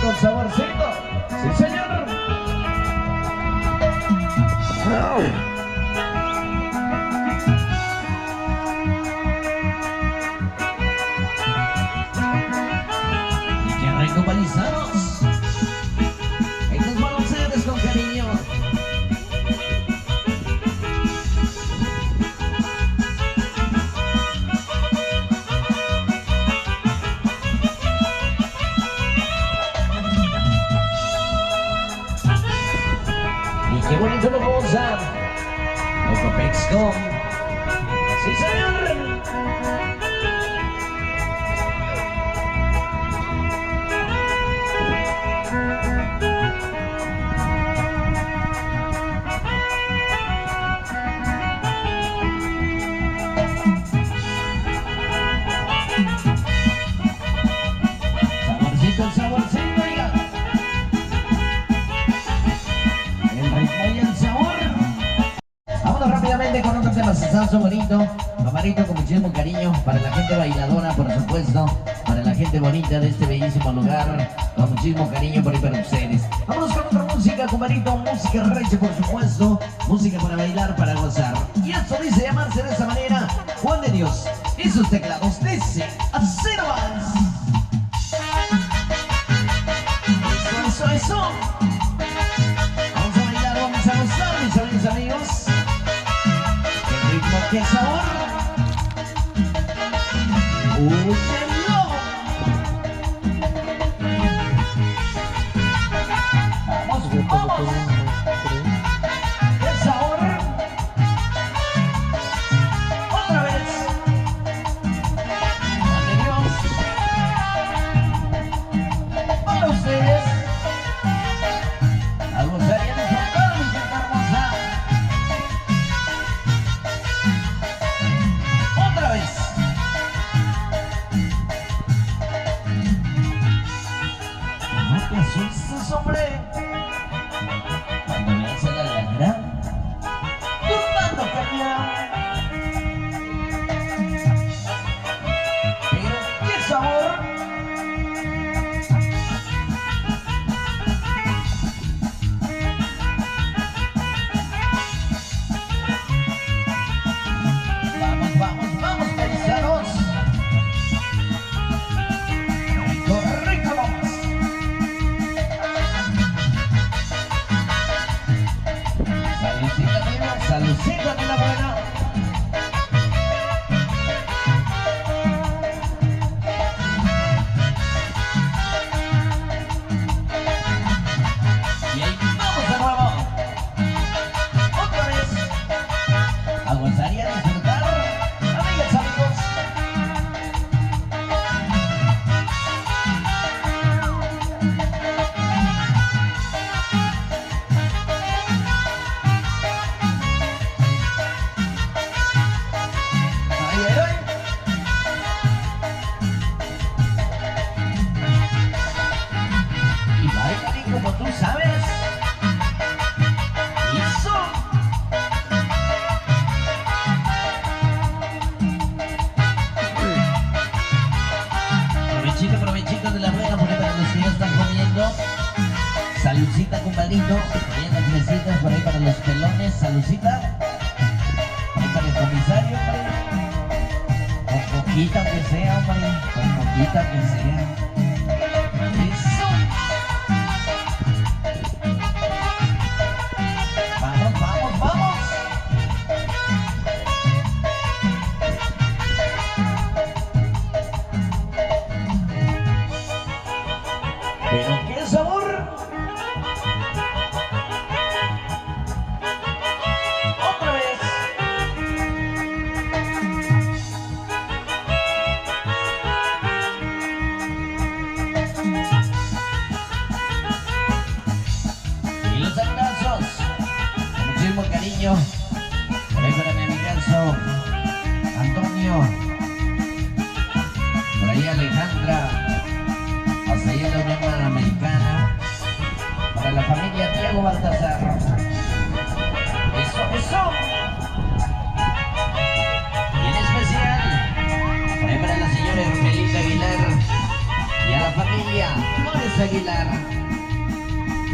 con saborcito. Sí, señor. Y qué rico paisanos. Estos van ustedes con cariño. Qué bonito lo gozan los Copexco. Sí, señor. Saborcito, el saborcito, oiga. El ritmo y el sabor. Vámonos rápidamente con otro tema salsa bonito, amarito con muchísimo cariño para la gente bailadora, por supuesto, para la gente bonita de este bellísimo lugar, con muchísimo cariño por ahí para ustedes. Vámonos con otra música, compadrito, música recha, por supuesto, música para bailar, para gozar. Y esto dice llamarse de esa manera, Juan de Dios, y sus teclados dice, ¡acero más! Eso, eso. Vamos a bailar, vamos a gozar, mis amigos. ¡Qué ritmo, qué sabor! ¡Úyenlo! Vamos, vamos. ¡Qué sabor! Otra vez. ¡Adiós! Para ustedes. A gozar y a disfrutar, mi gente hermosa. Otra vez. No te asustes, hombre. Cuando veas a la ladra, tumbando caña. Pero qué sabor. Vamos, vamos, vamos, paisanos. Rico, rico, vamos. Saludcita, prima, saludcita, mi buena. Y ahí vamos de nuevo. Otra vez. A gozar y a disfrutar, amigas, amigos. Ay, ay, ay. Y bailan como tú sabes. Eso. Provechito, provechito de la buena, porque para los que ya están comiendo. Saludcita, compadrito. Bien, las mesitas por ahí para los pelones. Saludcita. Por ahí para el comisario, hombre. Con poquita que sea, hombre. Con poquita que sea. Eso. Vamos, vamos, vamos. Pero qué sabor. Otra vez. Luis Aguilar.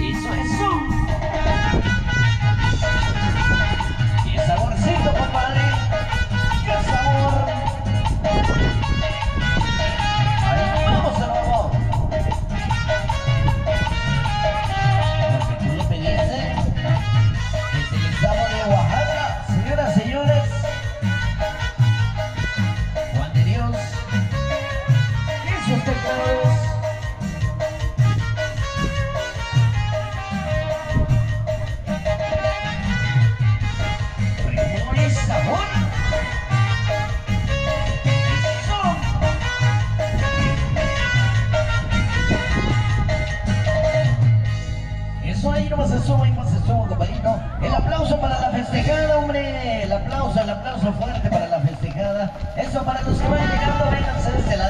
Eso. ¡Qué saborcito, compadre! ¡Qué sabor! Ahí vamos de nuevo. Porque tú lo pediste desde el estado de Oaxaca. Señoras, señores, Juan de Dios y sus teclados. Ahí nomás se suma, compadrito. El aplauso para la festejada, hombre. El aplauso fuerte para la festejada. Eso para los que van llegando, vénganse desde la